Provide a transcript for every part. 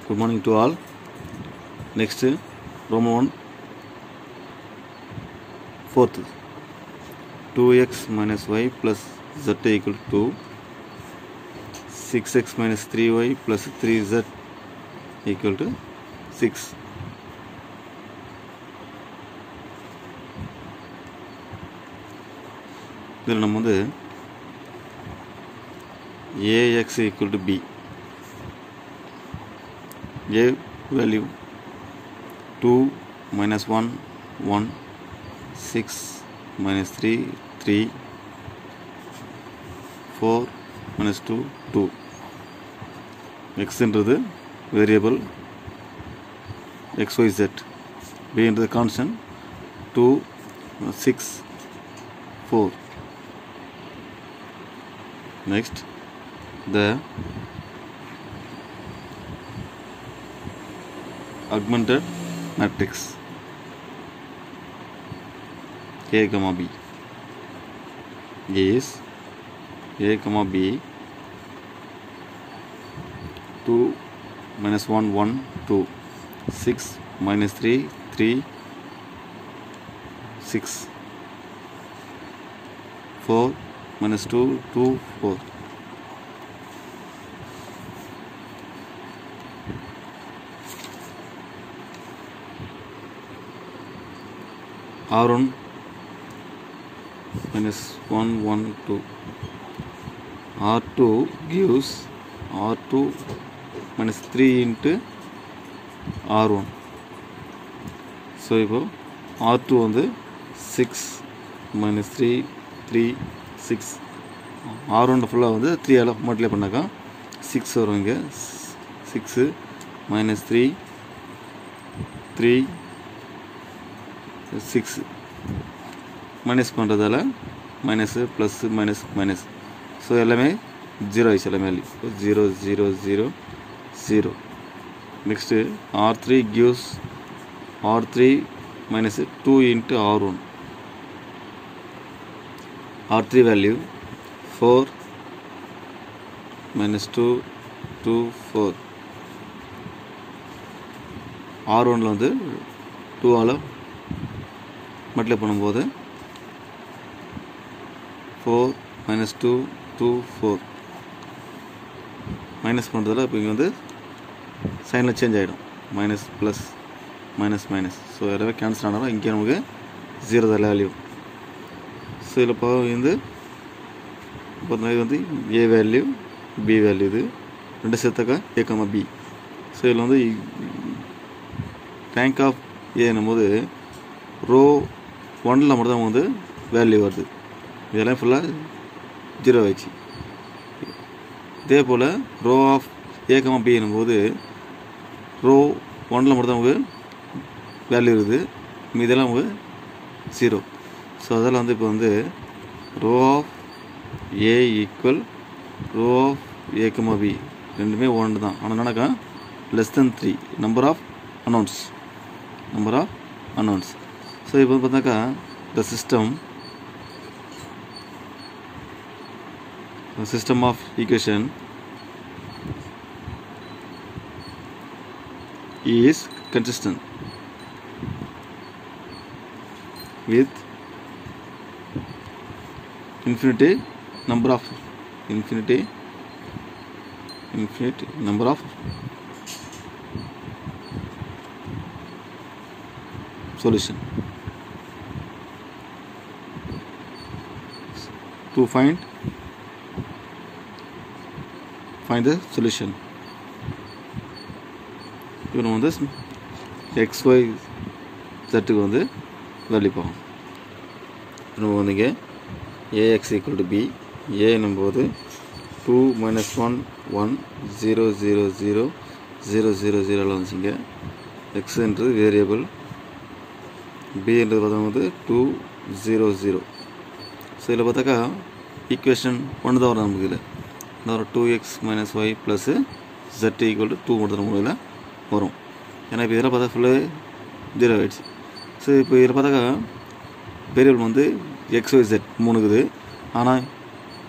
Good morning to all. Next, Roman 1, fourth. 2x minus y plus z equal to 6x minus 3y plus 3z equal to 6. இதில் நம்ம வந்து ax equal to b. A value 2 minus 1 1 6 minus 3 3 4 minus 2 2. X என்றது variable xyz, b என்றது constant 2 6 4. Next, the augmented matrix A, B is A, B 2 minus 1 1 2 6 minus 3 3 6 4 minus 2 2 4. R1 minus 1 1 2. R2 gives R2 minus 3 into R1. So இப்போ R2 வந்து 6 minus 3 3 6. R1 ஃபுல்லாக வந்து 3 all multiply பண்ணாக்கா 6 வரும். இங்கே 6 minus 3 3 6 minus பண்ணுறதால minus plus minus minus. So எல்லாமே zero ஆயிடுச்சு, எல்லாமே 0 0 0 0. Next R3 gives R3 minus 2 into R1. R3 value 4 minus 2 2 4. R1ல வந்து 2 ஆல் மல்டிப்ளை பண்ணும்போது 4 minus 2 2 4. மைனஸ் பண்ணுறதுல இப்போ இங்கே வந்து சைனில் சேஞ்ச் ஆகிடும், minus plus minus minus. So எல்லாமே கேன்சல் ஆனாலும் இங்கே நமக்கு 0 தான் வேல்யூ. ஸோ இதில் இப்போ வந்து இது வந்து ஏ வேல்யூ பி வேல்யூ, இது ரெண்டு சேர்த்தாக்கா A, B. ஸோ இதில் வந்து ரேங்க் ஆஃப் ஏன்னும் போது ரோ 1ல் மட்டும் தான் வந்து வேல்யூ வருது, இதெல்லாம் ஃபுல்லாக 0 ஆயிடுச்சு. இதே போல் ரோ ஆஃப் A, B என்னும்போது ரோ 1ல் மட்டும் தான் உங்களுக்கு வேல்யூ இருக்குது, இதெல்லாம் உங்களுக்கு 0. ஸோ அதெல்லாம் வந்து இப்போ வந்து row of A equal row of A, B ரெண்டுமே 1 தான். ஆனால் என்னக்கா less than 3 number of unknowns. So இப்போ பார்த்தாக்கா the system of equation is consistent with infinite number of solution. To find the solution, இப்போ நம்ம வந்து xy zக்கு வந்து வேல்யூ போகும். நம்ம வந்து இங்கே ax equal to b, a என்னும்போது 2 minus 1 1 0 0 0 0 0 0 வந்துச்சுங்க. x என்றது வேரியபிள், b என்றது பார்த்தோம்னா 2 0 0. ஸோ இதில் பார்த்தாக்கா ஈக்குவேஷன் 1 தான் வரும் நமக்கு. இதில் இந்த ஒரு 2x minus y plus z equal to 2 மட்டும் நம்ம இதில் வரும். ஏன்னா இப்போ இதெல்லாம் பார்த்தா ஃபுல்லாக 0 ஆகிடுச்சு. ஸோ இப்போ இதில் பார்த்தாக்கா வேரியபிள் வந்து xyz 3 இருக்குது, ஆனால்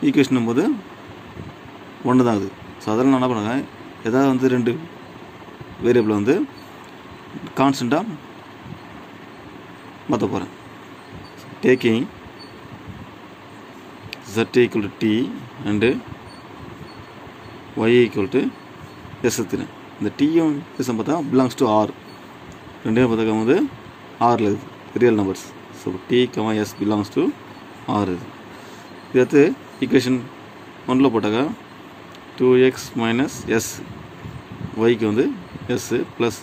ஈக்குவேஷன் போது 1 தான் இருக்குது. ஸோ அதெல்லாம் நான் என்ன பண்ணுவேன், ஏதாவது வந்து 2 வேரியபிள் வந்து கான்ஸ்டண்ட்டாக மாற்ற போகிறேன். Taking z equal to t and y equal to s எடுத்துக்கிறேன். இந்த டீயும் எஸ்ஸும் பார்த்தா பிலாங்ஸ் டு ஆர், ரெண்டுமே பார்த்தாக்க வந்து ஆரில் இருக்குது real numbers. So t comma s belongs to R. இது அடுத்து ஈக்குவேஷன் 1 போட்டாக்கா 2x மைனஸ் எஸ், ஒய்க்கு வந்து எஸ் ப்ளஸ்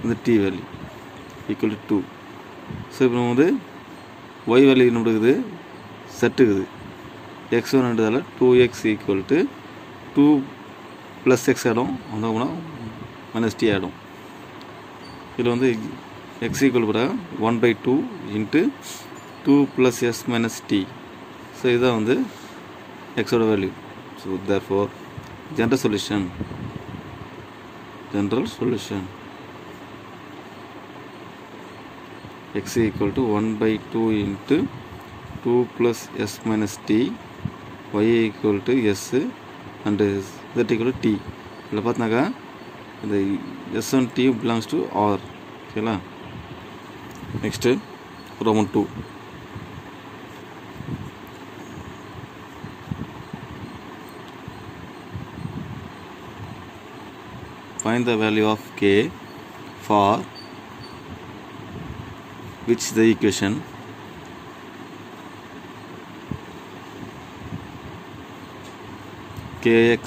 இந்த t value equal to 2. So இப்போ நம்ம வந்து ஒய் வேல்யூ என்ன இருக்குது, செட்டுக்குது x1ன்றதால 2x equal to 2 plus x ஆகிடும், வந்தோம்னா மைனஸ் டி ஆகிடும். இதில் வந்து எக்ஸ் ஈக்குவல் கூட 1/2 into 2 plus s minus t. So இதுதான் வந்து எக்ஸோட value. So therefore general solution x equal to 1/2 into 2 plus s minus t, y equal to s and z equal to t. இதில் பார்த்தினாக்கா இந்த s1 t belongs to r. ஓகேங்களா? Next Roman 2. Find the value of k for which the equation kx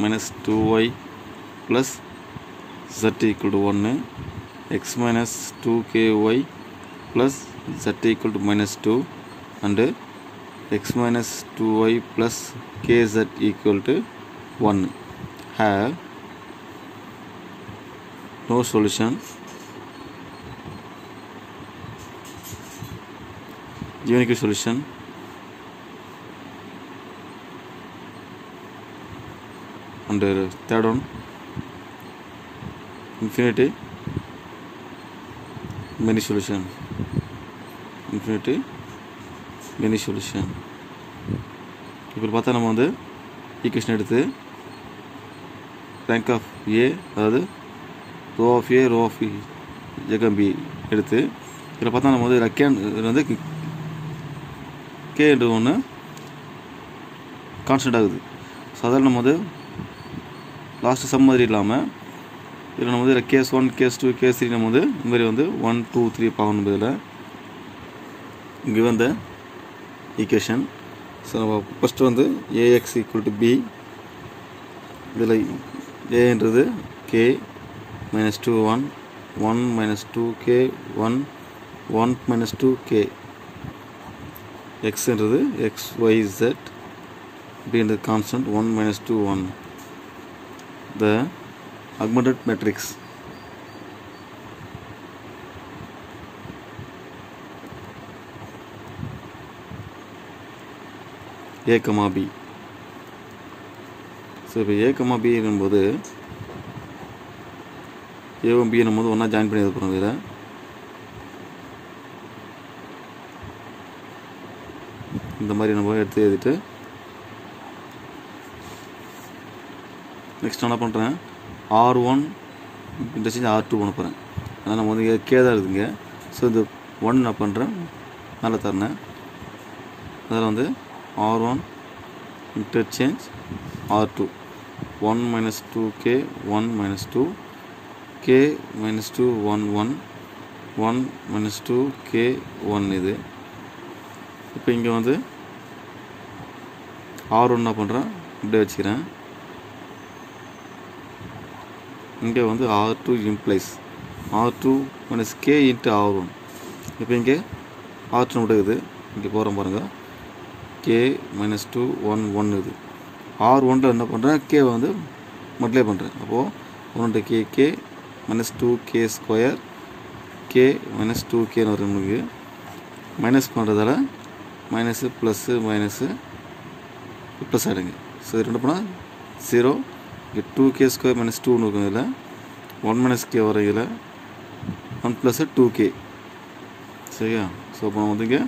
minus 2y plus z equal to 1, x minus 2ky plus z equal to minus 2 and x minus 2y plus kz equal to 1 have no solution. Unique solution and third one infinity many solution. இப்போ பார்த்தா நம்ம வந்து equation எடுத்து rank of A, அதாவது row of A row of ஜெகம் B எடுத்து இதில் பார்த்தா நம்ம வந்து இதில் வந்து கே என்று ஒன்று கான்ஸ்டன்ட் ஆகுது. ஸோ அதில் நம்ம வந்து லாஸ்ட்டு சம் மாதிரி இல்லாமல் இதில் நம்ம வந்து கேஸ் 1 கேஸ் 2 கேஸ் 3 நம்ம வந்து இந்த மாதிரி வந்து 1 2 3 பார்க்கணும். இதில் given the equation. ஸோ நம்ம ஃபஸ்ட்டு வந்து ஏஎக்ஸ் ஈக்குவல் டு பி, இதில் ஏன்றது K minus 2 1 1 minus 2k 1 1 minus 2k, xன்றது x y z, bன்றது constant 1 minus 2 1. The augmented matrix a comma b. So இப்போ a comma b என்னும்போது ஏவும் பி என்னும்போது ஒன்றா ஜாயின் பண்ணி போகிறோம். இதில் இந்த மாதிரி நம்ம எடுத்து எழுதிட்டு நெக்ஸ்ட் என்ன பண்ணுறேன், R1 இன்டர்சேஞ்ச் R2 பண்ண போகிறேன். அதனால் நம்ம வந்து கே தான் இருக்குதுங்க. ஸோ இந்த 1 நான் பண்ணுறேன் மேலே தரேன். அதில் வந்து R1 interchange R2 1 minus 2k 1 minus 2 k minus 2 1 1 1 minus 2k 1. இது இப்போ இங்கே வந்து R1 என்ன பண்ணுறேன் இப்படியே வச்சுக்கிறேன். இங்கே வந்து R2 implies R2 minus k into R1. இப்போ இங்கே R2 மட்டும் இருக்குது, இங்கே போகிறோம் பாருங்கள், k மைனஸ் 2 1 1 இது. R1 என்ன பண்ணுறேன், k வந்து மல்டிப்ளை பண்ணுறேன். அப்போது 1 k minus 2k square k minus 2kன்னு வரும். நமக்கு மைனஸ் பண்ணுறதால மைனஸு ப்ளஸ்ஸு மைனஸு ப்ளஸ் ஆகிடுங்க. ஸோ இது ரெண்டு போனால் 0. இங்கே 2k ஸ்கொயர் மைனஸ் 2ன்னு இருக்கும். இதில் 1 மைனஸ் k வர இதில் 1 ப்ளஸ்ஸு 2k. சரியா? ஸோ அப்போ வந்து இங்கே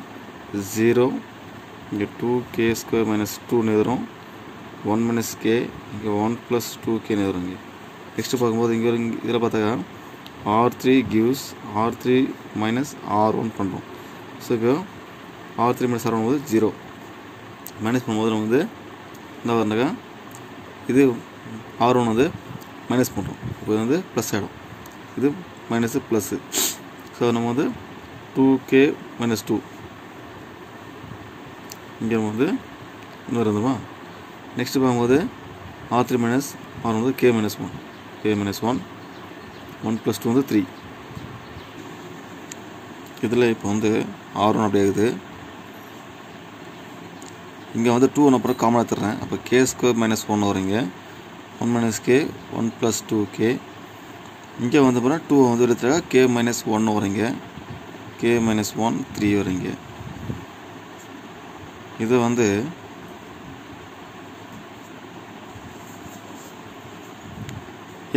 0, இங்கே 2k ஸ்கொயர் மைனஸ் 2ன்னு எழுதுகிறோம். 1 மைனஸ் k, இங்கே 1 ப்ளஸ் 2kன்னு எழுதுறோம். இங்கே நெக்ஸ்ட்டு பார்க்கும்போது இங்கே இதில் பார்த்தாக்கா R3 gives R3 minus R1 பண்ணுறோம். ஸோ இப்போ R3 minus R1 போது 0 மைனஸ் பண்ணும்போது நம்ம வந்து என்ன வரனாக்கா இது R1 வந்து மைனஸ் பண்ணுறோம். இப்போ வந்து ப்ளஸ் ஆகிடும், இது மைனஸு ப்ளஸ்ஸு. ஸோ நம்ம வந்து 2k minus 2 இங்கே நம்ம வந்து இன்னொரு இருந்தோமா. நெக்ஸ்ட்டு பார்க்கும்போது R3 minus R1 வந்து k minus 1 1 plus 2 வந்து 3. இதில் இப்போ வந்து R1 அப்படி ஆகுது. இங்கே வந்து 2 அப்புறம் காமனாக தர்றேன். அப்போ k² minus 1 வரீங்க, 1 minus k 1 plus 2k. இங்கே வந்து அப்புறம் 2 வந்து எடுத்துட்டா k minus 1 வரீங்க, k minus 1 3 வரீங்க. இது வந்து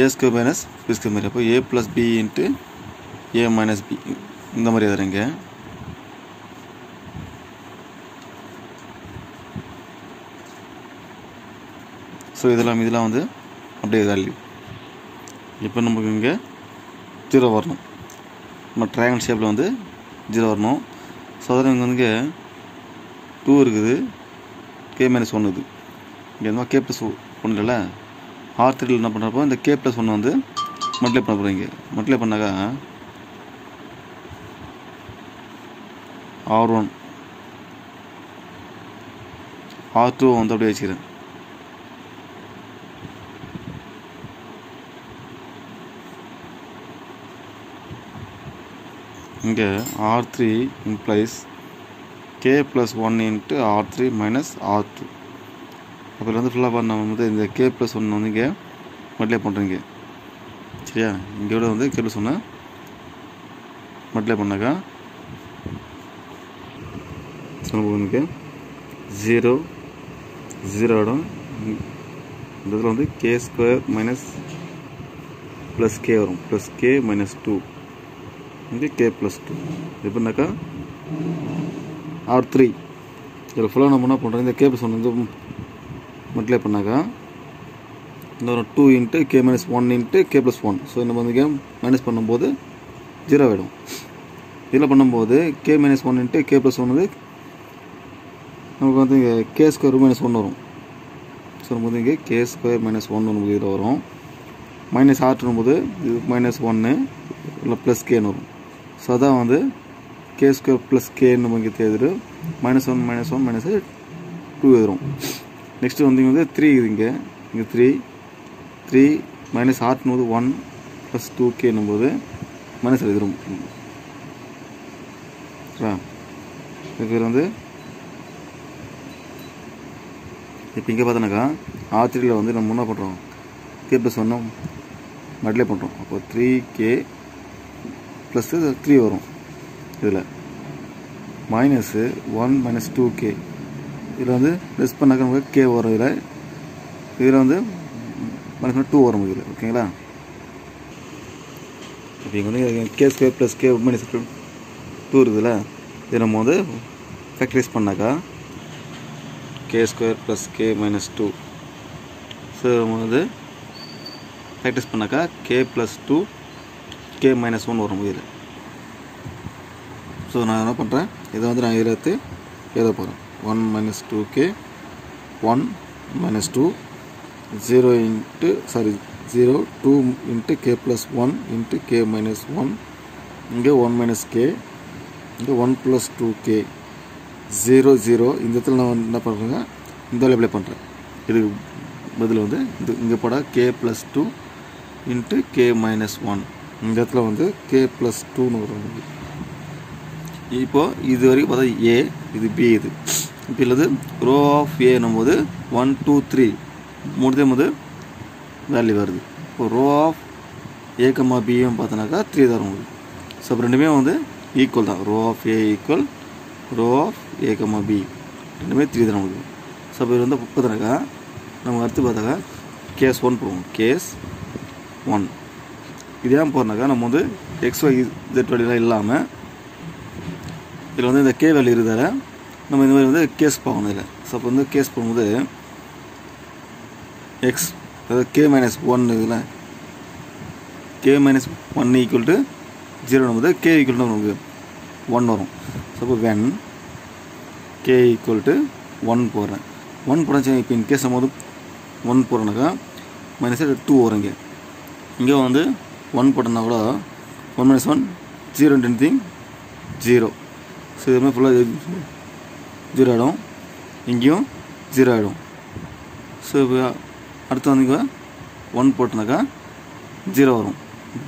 a² minus b² மாதிரி. அப்போ a plus b into a minus b இந்த மாதிரி எழுதுறீங்க. ஸோ இதெல்லாம் வந்து அப்படியே வேல்யூ. இப்போ நமக்கு இங்கே 0 வரணும். நம்ம ட்ரையாங்கிள் ஷேப்பில் வந்து 0 வரணும். ஸோ அதில் இங்கே வந்து 2 இருக்குது, k minus 1 இது. இங்கே இருந்தால் k plus 1 இல்லை, R3 என்ன பண்ணுறப்போ இந்த k plus 1 வந்து மல்டிப்ளை பண்ண போகிறீங்க. மல்டிப்ளை பண்ணாக்கா R1 R2 வந்து அப்படியே வச்சுக்கிறேன். இங்கே R3 implies k plus 1 into R3 minus R2. அப்போ வந்து ஃபுல்லாக நம்ம வந்து இந்த k plus 1 வந்து இங்கே மல்டிப்ளை பண்ணுறீங்க. சரியா, இங்கே விட வந்து k plus 1 மல்டிப்ளை பண்ணாக்கா நமக்கு 0 0 இடம். இந்த இதில் வந்து k² minus plus k வரும், plus k minus 2 இங்கே k plus 2. எப்படின்னாக்கா R3 இதில் ஃபுல்லாக நம்ம என்ன பண்ணுறோம், இந்த k plus 1 வந்து மல்டிப்ளை பண்ணாக்கா இந்த ஒரு 2 into k minus 1 into k plus 1. So நம்ம வந்து இங்கே மைனஸ் பண்ணும்போது 0 ஆகிடும். இதில் பண்ணும்போது k minus 1 into k plus 1 வந்து நமக்கு வந்து இங்கே k² minus 1 வரும். ஸோ நமக்கு வந்து இங்கே k² minus 1 நமக்கு இதில் வரும். மைனஸ் R2 போது இது minus 1 இல்லை ப்ளஸ் கேன்னு வரும். ஸோ அதான் வந்து k² plus k நமக்கு தேர்வு -1 -1 minus 2 வரும். நெக்ஸ்ட்டு வந்து இங்கே வந்து 3 இது இங்கே 3 minus R2 போது 1 plus 2k போது மைனஸ் எழுதிடும். இது வந்து இப்போ இங்கே பார்த்தோன்னாக்கா R3 வந்து நம்ம என்ன பண்ணுறோம், k plus 1 மல்டிப்ளை பண்ணுறோம். அப்போ 3k ப்ளஸ் 3 வரும். இதில் மைனஸு 1 minus 2k. இதில் வந்து ப்ளஸ் பண்ணாக்க நமக்கு k வரும். இதில் வந்து மைனஸ் 2 வரும் இதில். ஓகேங்களா, இப்போ இங்கே வந்து k² plus k minus 2 இருக்குதுல்ல, இதை நம்ம வந்து ஃபேக்டரைஸ் பண்ணாக்கா k² plus k minus 2. So நம்ம வந்து ஃபேக்டரைஸ் பண்ணாக்கா k plus 2 k minus 1 வரும் இதில். ஸோ நான் என்ன பண்ணுறேன், இதை வந்து நான் எழுத போகிறேன். 1 minus 2k 1 minus 2 0 2 into k plus 1 into k minus 1. இங்கே 1 minus k, இங்கே 1 plus 2k 0 0. இந்த இடத்துல நான் என்ன பண்ணுறேங்க, இந்த அப்ளை பண்ணுறேன். இது பதில் வந்து இங்கே போட k plus 2 into k minus 1. இந்த இடத்துல வந்து k plus 2ன்னு வரும். இப்போது இது வரைக்கும் பார்த்தா a, இது b. இது இப்போ இல்லது ரோ ஆஃப் a போது 1 2 3 மூணுதே போது வேல்யூ வருது. இப்போ ரோ ஆஃப் a, b பார்த்தோன்னாக்கா 3 தான் வரும். ஸோ அப்போ ரெண்டுமே வந்து ஈக்குவல் தான். Row of a equal row of a, b ரெண்டுமே 3 தான் நமக்கு. ஸோ இப்போ இது வந்து பார்த்தோன்னாக்கா நம்ம அடுத்து பார்த்தாக்கா கேஸ் 1 போடுவோம். கேஸ் 1 இது ஏன் போகிறனாக்கா நம்ம வந்து XY Z வேல்யூலாம் இல்லாமல் இதில் வந்து இந்த k வேல்யூ இருக்கிறதால நம்ம இந்த மாதிரி வந்து கேஸ் பார்க்கணும் இதில். ஸோ அப்போ வந்து கேஸ் போகும்போது x அதாவது k minus 1 இதில் k minus 1 equal to 0 போது k equal to நமக்கு 1 வரும். So when k equal to 1 போடுறேன். 1 போடுறேன் இப்போ இன் கேஸ் போது 1 போடுறேனாக்கா மைனஸ் 2 வரும். இங்கே வந்து 1 போட்டோன்னா கூட 1 minus 1 0 anything 0. ஸோ இது மாதிரி ஃபுல்லாக 0 ஆகிடும். இங்கேயும் 0 ஆகிடும். ஸோ இப்போ அடுத்து வந்து இங்கே 1 போட்டோனாக்கா 0 வரும்.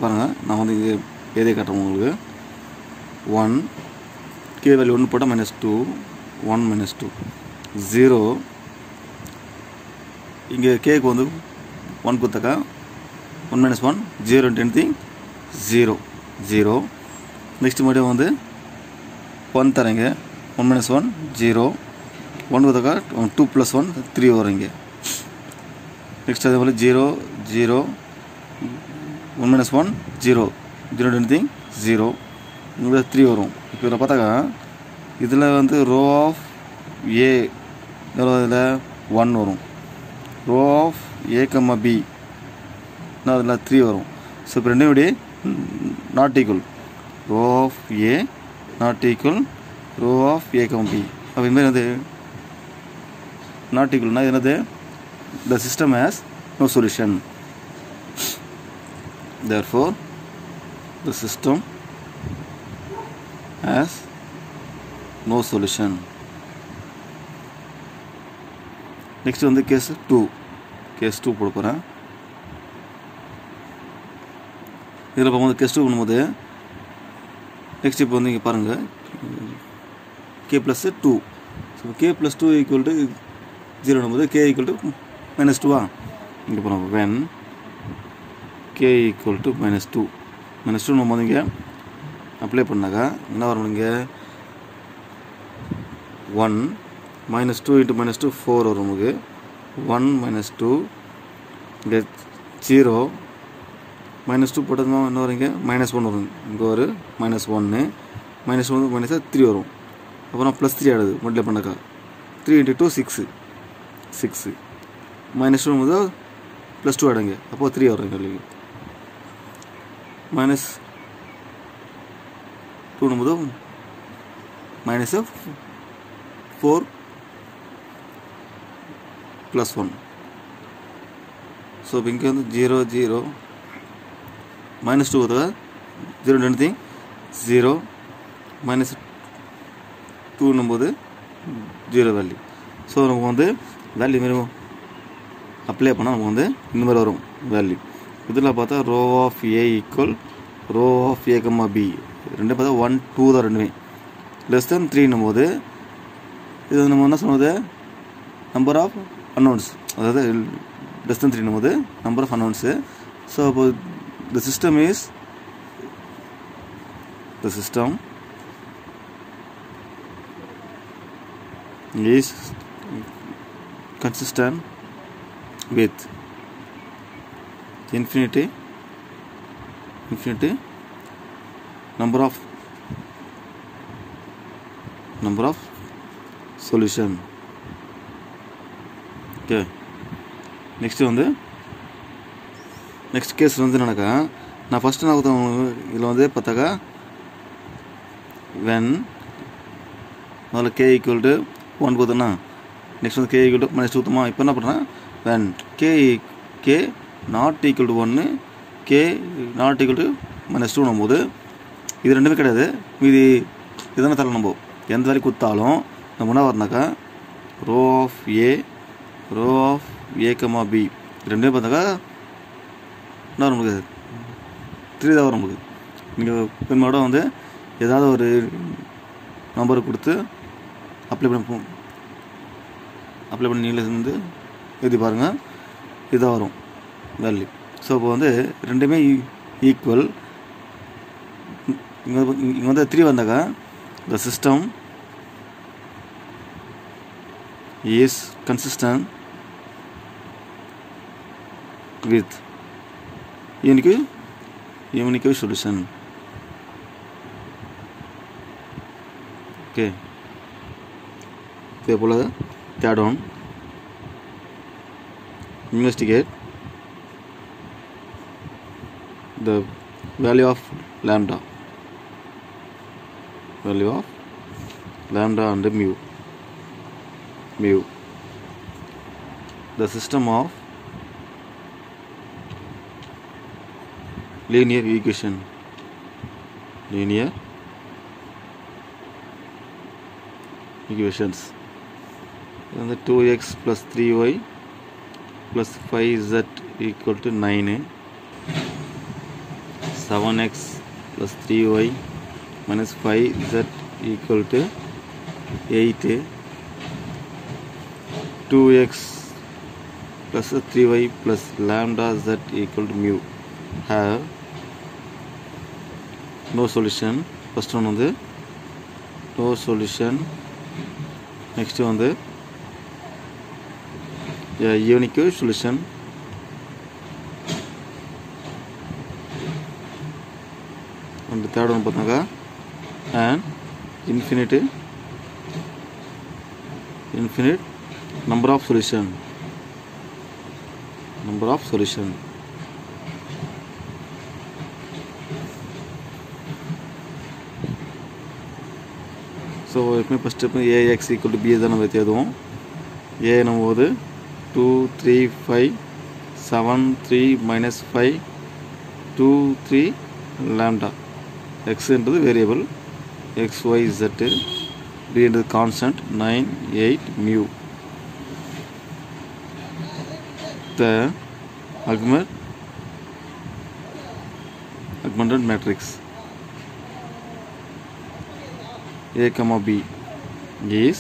பாருங்கள் நான் வந்து இது எதே காட்டுறேன் உங்களுக்கு. 1 k வேல்யூ 1 போட்டால் -2 1 -2 0. இங்கே கேக்கு வந்து 1 கொடுத்தாக்கா 1 minus 1 0 anything 0 0. நெக்ஸ்ட் மறுபடியும் வந்து 1 தரேங்க. 1 minus 1 0 1 கொடுத்தாக்கா 2 plus 1 3 வரும். இங்கே நெக்ஸ்ட் அதே போல் 0 0 1 minus 1 0 0 anything 0 இங்கே 3 வரும். இப்போ இதில் பார்த்தாக்கா இதில் வந்து ரோ ஆஃப் ஏ எவ்வளோ இதில் 1 வரும். Row of A comma B அதில் 3 வரும். ஸோ இப்போ ரெண்டும் இப்படி not equal. Row of A not equal row of A comma B. அப்போ இதுமாதிரி வந்து நாட் ஈக்குவல்னா இது என்னது? The system has no solution. therefore the system has no solution. Next வந்து கேஸ் 2 போட போகிறேன். இதில் பார்க்கும்போது கேஸ் 2 பண்ணும்போது நெக்ஸ்ட் இப்போ வந்து இங்கே பாருங்கள் k + 2. So k + 2 equal to 0 பண்ணும்போது k ஈக்குவல் டு -2 இங்கே போகிறோம். when k ஈக்குவல் டு -2 நம்ம வந்து இங்கே அப்ளை பண்ணாக்கா என்ன வரும்? இங்கே 1 -2 × -2 4 வரும். நமக்கு 1 -2 இங்கே 0 -2 போட்டதுமா என்ன வரும்? இங்கே -1 வரும். இங்கே ஒரு -1 -1 -3 வரும். அப்புறம் +3 ஆகிடுது மல்டிப்ளை பண்ணாக்கா. 3 × 2 6 -2 போது +2 ஆகிடுங்க. அப்போது 3 வரும். இங்கே -2 போது -4 + 1. ஸோ இப்போ இங்கே வந்து 0 0 -2 வருது 0 anything 0 -2 போது 0 வேல்யூ. ஸோ நமக்கு வந்து வேல்யூ மாரி அப்ளை பண்ணால் நமக்கு வந்து இந்த மாதிரி வரும் வேல்யூ. இதில் பார்த்தா row of A equal row of A comma B ரெண்டும் பார்த்தா 1 2 தான் ரெண்டுமே. <3 போது இது நம்ம என்ன சொன்னது? Number of unknowns. அதாவது <3 போது நம்பர் ஆஃப் அன்னோன்ஸு. ஸோ அப்போ the system is consistent with infinity number of solution. okay. Next case வந்து என்னக்கா நான் ஃபஸ்ட்டு நான் இதில் வந்து பார்த்தாக்கா when முதல்ல k ஈக்குவல் டு 1 கொடுத்தோன்னா நெக்ஸ்ட் வந்து k ஈக்குவல் டு -2 ஊற்றுமா. இப்போ என்ன பண்ணுறேன்? when k not equal to 1 k not equal to -2 போது இது ரெண்டுமே கிடையாது. மீதி இதெல்லாம் தரல. நம்ம எந்த வேலைக்கு கொடுத்தாலும் நம்ம என்ன வரனாக்கா row of A comma B ரெண்டுமே பார்த்தாக்கா என்ன வரும்? நமக்கு 3 தான் வரும். நமக்கு நீங்கள் பெருமாட வந்து ஏதாவது ஒரு நம்பரை கொடுத்து அப்ளை பண்ணி நீங்களே வந்து எழுதி பாருங்கள். இதுதான் வரும் வேல்யூ. ஸோ இப்போ வந்து ரெண்டுமே ஈக்குவல். இங்கே வந்து 3 வந்தாக்கா the system is consistent with unique solution. okay. இதே போல் third one investigate the value of lambda and mu. The system of linear equations and the 2x plus 3y plus 5z equal to 9, 7x plus 3y minus 5z equal to 8, 2x plus 3y plus lambda z equal to mu have no solution. First one on the no solution. Next one the unique solution. And the third one பார்த்தா and infinite number of solution. So எப்பவுமே first step ax equal to b தான் நம்ம தேடுவோம். a நம்மோது 2 3 5 7 3 minus 5 2 3 lambda. X என்றது variable, x y z, b என்றது constant 9 8 mu. The augmented matrix a comma b is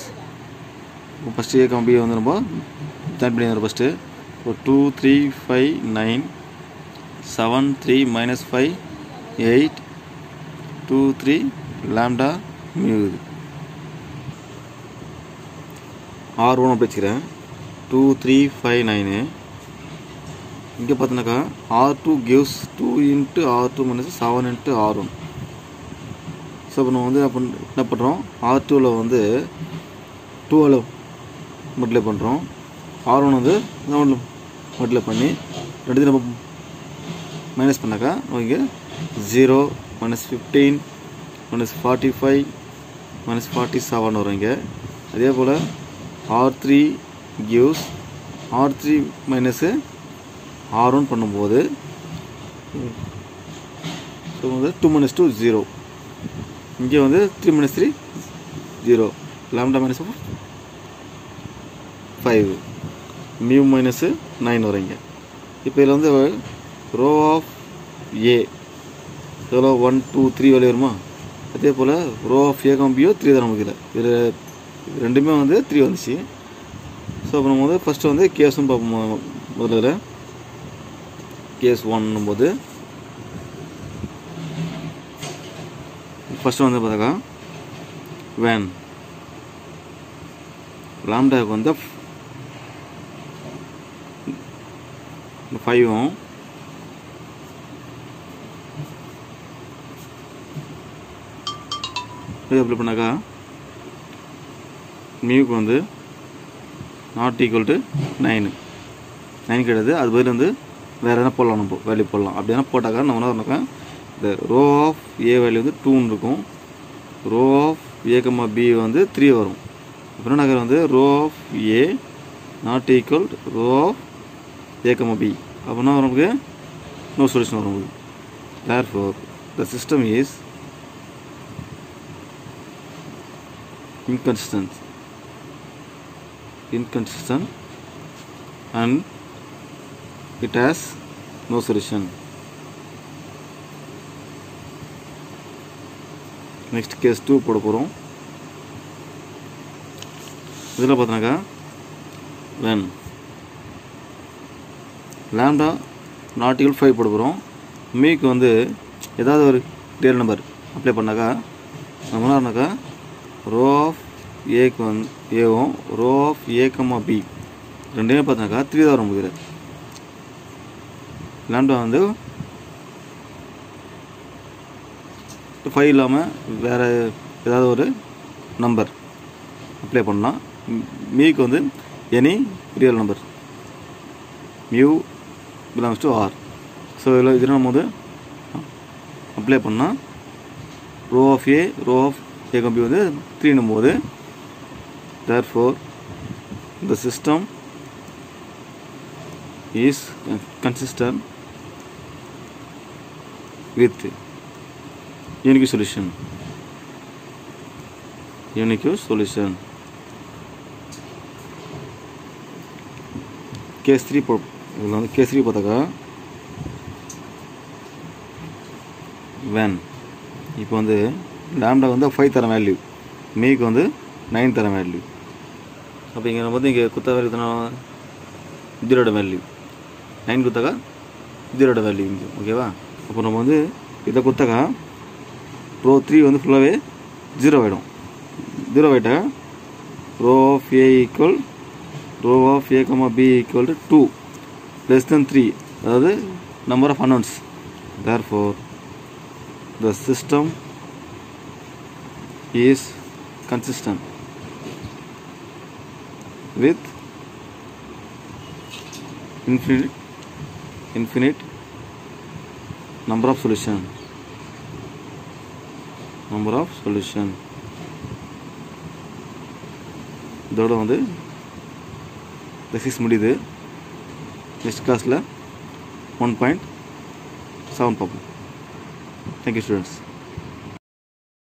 first a comma b வந்து நம்ம start பண்ணிடுறோம். first 2 3 5 9 7 3 minus 5 8 2 3 lambda mu. r1 அப்படி வச்சுக்கிறேன் 2 3 5 9. இங்கே பார்த்தீங்கன்னாக்கா r2 gives 2 into r2 minus 7 into r1. So இப்போ நம்ம வந்து என்ன பண்ணுறோம், r2வில் வந்து 2 மல்டிப்ளை பண்ணுறோம், r1 வந்து மல்டிப்ளை பண்ணி ரெண்டு நம்ம மைனஸ் பண்ணாக்கா இங்கே 0 minus 15 minus 45 minus 47 வரும். இங்கே அதே போல் r3 gives r3 minus r1 பண்ணும்போது ஸோ வந்து 2 minus 2 0. இங்கே வந்து 3 minus 3 0 lambda minus 5 mu minus 9 வரும். இங்கே இப்போ இதில் வந்து ரோ ஆஃப் ஏ எவ்வளோ 1 2 3 வேல்யூ வருமா, அதே போல் ரோ ஆஃப் ஏ காம்பியோ 3 தான் நமக்கு. இதில் ரெண்டுமே வந்து 3 வந்துச்சு. ஸோ அப்போ நம்ம வந்து ஃபஸ்ட்டு வந்து கேஸும் பார்ப்போம். முதல்ல கேஸ் 1 போது ஃபஸ்ட்டு வந்து பார்த்தாக்கா when லாம்டாவுக்கு வந்து 5ம் இது அப்ளை பண்ணாக்கா மியூக்கு வந்து நாட் ஈக்குவல் டு 9 கிடையாது. அது பதில் வந்து வேறு எதனா போடலாம், நம்ம வேல்யூ போடலாம். அப்படி எதனா போட்டாக்கா நம்ம என்ன பண்ணாக்கா இந்த ரோ ஆஃப் ஏ வேல்யூ வந்து 2 இருக்கும், row of A comma B வந்து 3 வரும். அப்புறம் நாங்கள் வந்து row of A not equal row of A comma B அப்படின்னா நமக்கு நோ சொல்யூஷன் வரும். therefore the system is inconsistent and it has no solution. next case 2 போட போகிறோம். இதில் பார்த்தீங்கன்னாக்கா when lambda not equal 5 போட போகிறோம். மீக்கு வந்து ஏதாவது ஒரு ரியல் நம்பர் அப்ளை பண்ணாக்கா நம்ம என்ன பண்ணாக்கா ரோ ஆஃப் ஏக்கு வந்து ஏவும் row of A comma B ரெண்டுமே பார்த்தினாக்கா 3 தான் வரும். முடியாது லாம்டா வந்து 5 இல்லாமல் வேறு ஏதாவது ஒரு நம்பர் அப்ளை பண்ணலாம். மீக்கு வந்து any real number mu belongs to R. So இதில் நம்ம வந்து அப்ளை பண்ணால் ரோ ஆஃப் ஏ கம்பி வந்து 3 போது therefore the system is consistent with unique solution. Case 3 இதில் வந்து case 3 பார்த்தாக்கா when இப்போ வந்து லாம்டா வந்து 5 தர வேல்யூ, மீக்கு வந்து 9 தர வேல்யூ. அப்போ இங்கே நம்ம வந்து இங்கே குத்தா வேல்யூ தானே 0 வேல்யூ, 9 குத்தாக்கா 0 வேல்யூ இங்கே. ஓகேவா? அப்போ நம்ம வந்து இதை குத்தாக்கா ரோ 3 வந்து ஃபுல்லாகவே 0 ஆகிடும். 0 ஆகிட்டா row of A equal row of A comma B equal to 2 less than 3, அதாவது number of unknowns. therefore the system is consistent with infinite number of solution. இதோட வந்து எக்ஸசைஸ் முடியுது. நெக்ஸ்ட் கிளாஸில் 1.7 பார்ப்போம். Thank you, students.